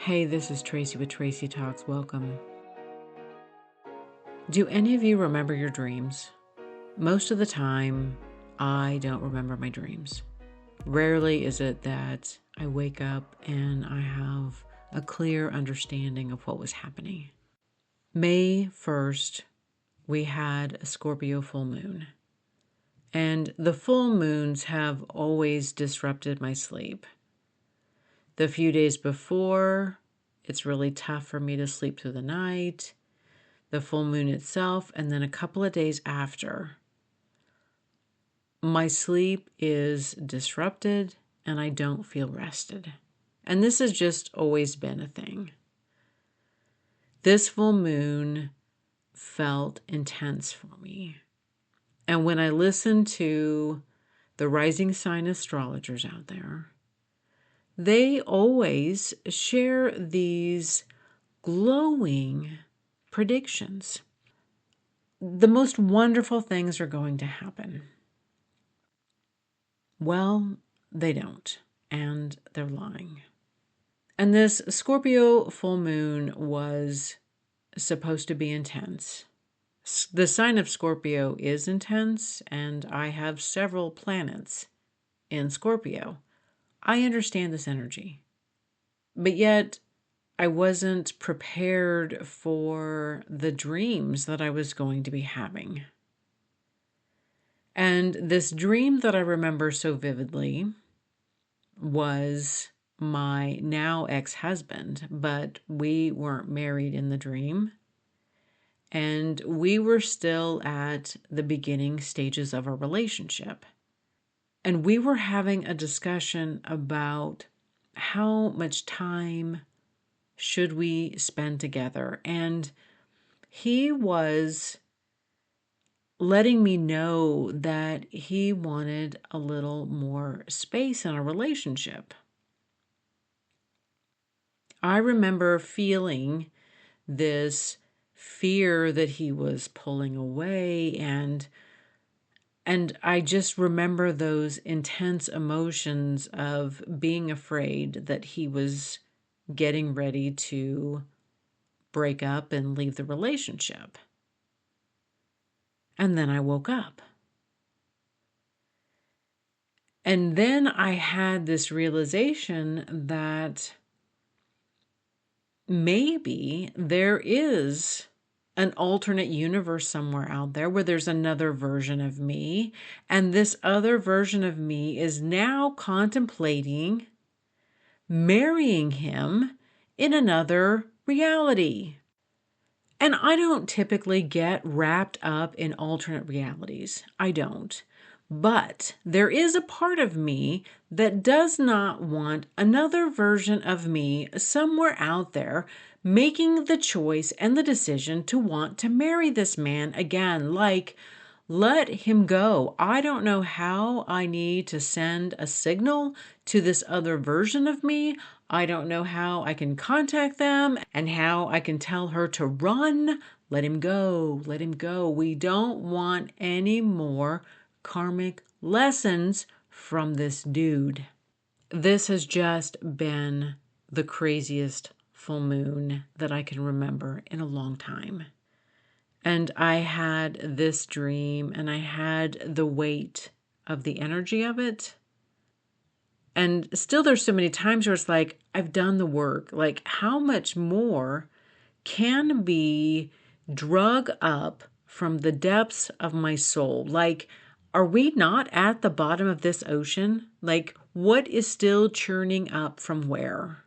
Hey, this is Tracy with Tracy Talks. Welcome. Do any of you remember your dreams? Most of the time, I don't remember my dreams. Rarely is it that I wake up and I have a clear understanding of what was happening. May 1st, we had a Scorpio full moon. And the full moons have always disrupted my sleep. The few days before, it's really tough for me to sleep through the night, the full moon itself, and then a couple of days after, my sleep is disrupted and I don't feel rested. And this has just always been a thing. This full moon felt intense for me. And when I listen to the rising sign astrologers out there, they always share these glowing predictions. The most wonderful things are going to happen. Well, they don't, and they're lying. And this Scorpio full moon was supposed to be intense. The sign of Scorpio is intense, and I have several planets in Scorpio. I understand this energy, but yet I wasn't prepared for the dreams that I was going to be having. And this dream that I remember so vividly was my now ex-husband, but we weren't married in the dream. And we were still at the beginning stages of our relationship. And we were having a discussion about how much time should we spend together. And he was letting me know that he wanted a little more space in a relationship. I remember feeling this fear that he was pulling away, and I just remember those intense emotions of being afraid that he was getting ready to break up and leave the relationship. And then I woke up. And then I had this realization that maybe there is an alternate universe somewhere out there where there's another version of me. And this other version of me is now contemplating marrying him in another reality. And I don't typically get wrapped up in alternate realities. I don't. But there is a part of me that does not want another version of me somewhere out there making the choice and the decision to want to marry this man again. Like, let him go. I don't know how I need to send a signal to this other version of me. I don't know how I can contact them and how I can tell her to run. Let him go. Let him go. We don't want any more karmic lessons from this dude. This has just been the craziest full moon that I can remember in a long time. And I had this dream and I had the weight of the energy of it. And still there's so many times where it's like, I've done the work. Like, how much more can be drug up from the depths of my soul? Like, are we not at the bottom of this ocean? Like, what is still churning up from where?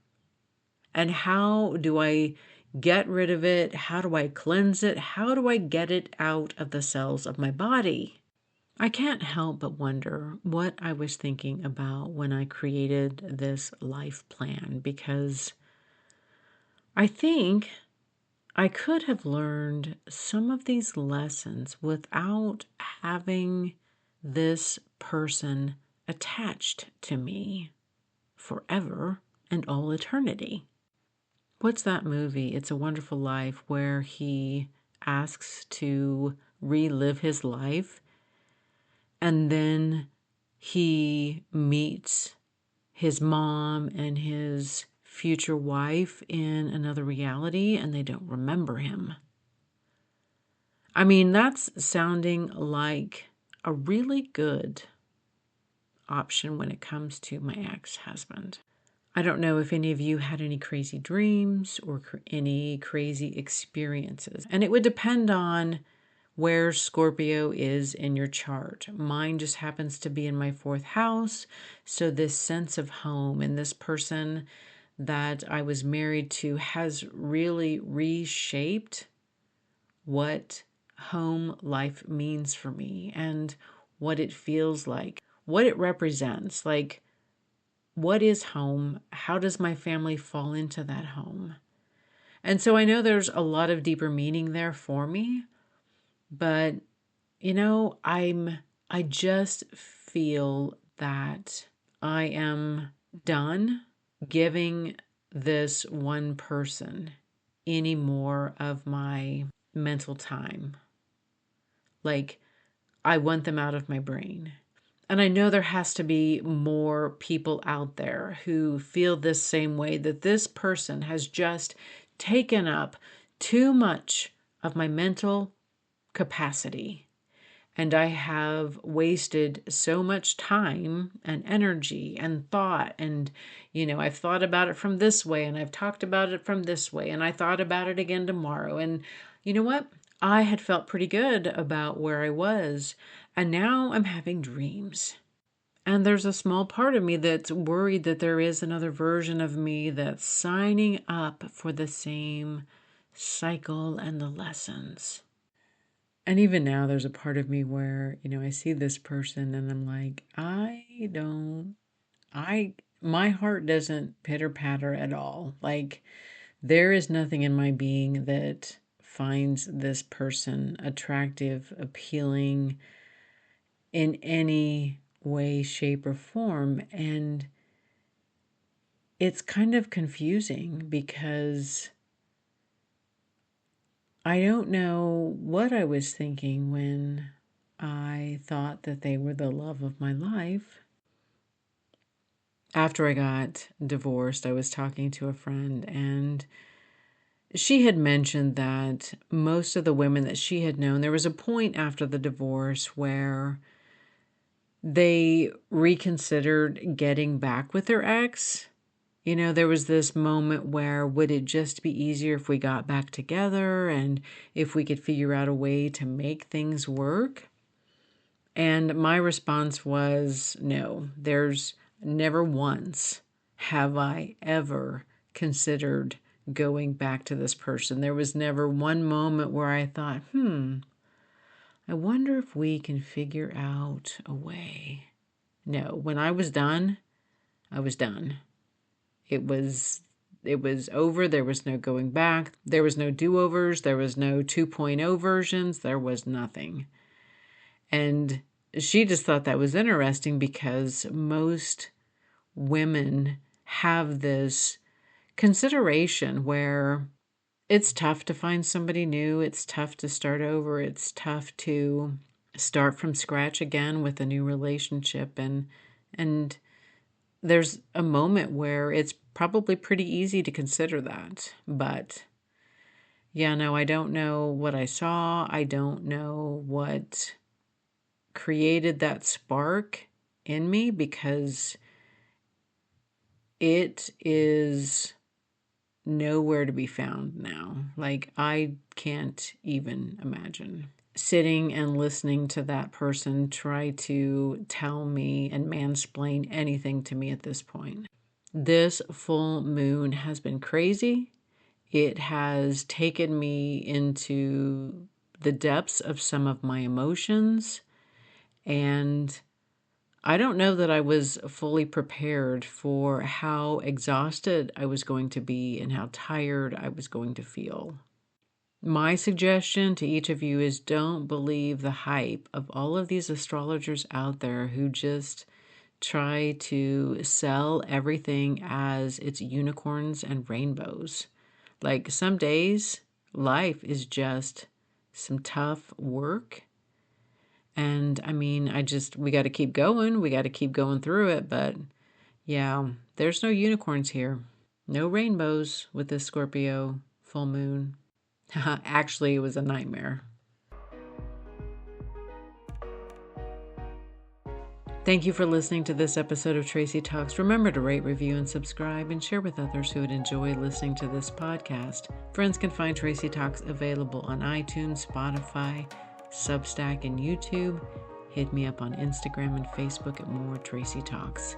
And how do I get rid of it? How do I cleanse it? How do I get it out of the cells of my body? I can't help but wonder what I was thinking about when I created this life plan, because I think I could have learned some of these lessons without having this person attached to me forever and all eternity. What's that movie? It's a Wonderful Life, where he asks to relive his life and then he meets his mom and his future wife in another reality and they don't remember him. I mean, that's sounding like a really good option when it comes to my ex-husband. I don't know if any of you had any crazy dreams or any crazy experiences. And it would depend on where Scorpio is in your chart. Mine just happens to be in my 4th house. So this sense of home and this person that I was married to has really reshaped what home life means for me and what it feels like, what it represents. Like, what is home? How does my family fall into that home? And so I know there's a lot of deeper meaning there for me, but I just feel that I am done giving this one person any more of my mental time. Like, I want them out of my brain. And I know there has to be more people out there who feel this same way, that this person has just taken up too much of my mental capacity. And I have wasted so much time and energy and thought. And, I've thought about it from this way and I've talked about it from this way. And I thought about it again tomorrow. And you know what? I had felt pretty good about where I was. And now I'm having dreams. And there's a small part of me that's worried that there is another version of me that's signing up for the same cycle and the lessons. And even now, there's a part of me where, I see this person and I'm like, my heart doesn't pitter patter at all. Like, there is nothing in my being that finds this person attractive, appealing in any way, shape, or form. And it's kind of confusing because I don't know what I was thinking when I thought that they were the love of my life. After I got divorced, I was talking to a friend, and she had mentioned that most of the women that she had known, there was a point after the divorce where they reconsidered getting back with their ex. There was this moment where would it just be easier if we got back together and if we could figure out a way to make things work? And my response was no, there's never once have I ever considered going back to this person. There was never one moment where I thought, I wonder if we can figure out a way. No, when I was done, I was done. It was over. There was no going back. There was no do-overs. There was no 2.0 versions. There was nothing. And she just thought that was interesting because most women have this consideration where it's tough to find somebody new. It's tough to start over. It's tough to start from scratch again with a new relationship. And there's a moment where it's probably pretty easy to consider that. But yeah, no, I don't know what I saw. I don't know what created that spark in me because it is nowhere to be found now. Like, I can't even imagine sitting and listening to that person try to tell me and mansplain anything to me at this point. This full moon has been crazy. It has taken me into the depths of some of my emotions, and I don't know that I was fully prepared for how exhausted I was going to be and how tired I was going to feel. My suggestion to each of you is don't believe the hype of all of these astrologers out there who just try to sell everything as it's unicorns and rainbows. Like, some days, life is just some tough work. And I mean, we got to keep going. We got to keep going through it. But yeah, there's no unicorns here. No rainbows with this Scorpio full moon. Actually, it was a nightmare. Thank you for listening to this episode of Tracy Talks. Remember to rate, review, and subscribe, and share with others who would enjoy listening to this podcast. Friends can find Tracy Talks available on iTunes, Spotify, Substack, and YouTube. Hit me up on Instagram and Facebook at more Tracy Talks.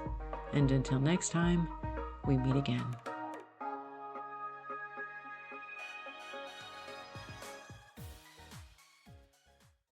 And until next time, we meet again.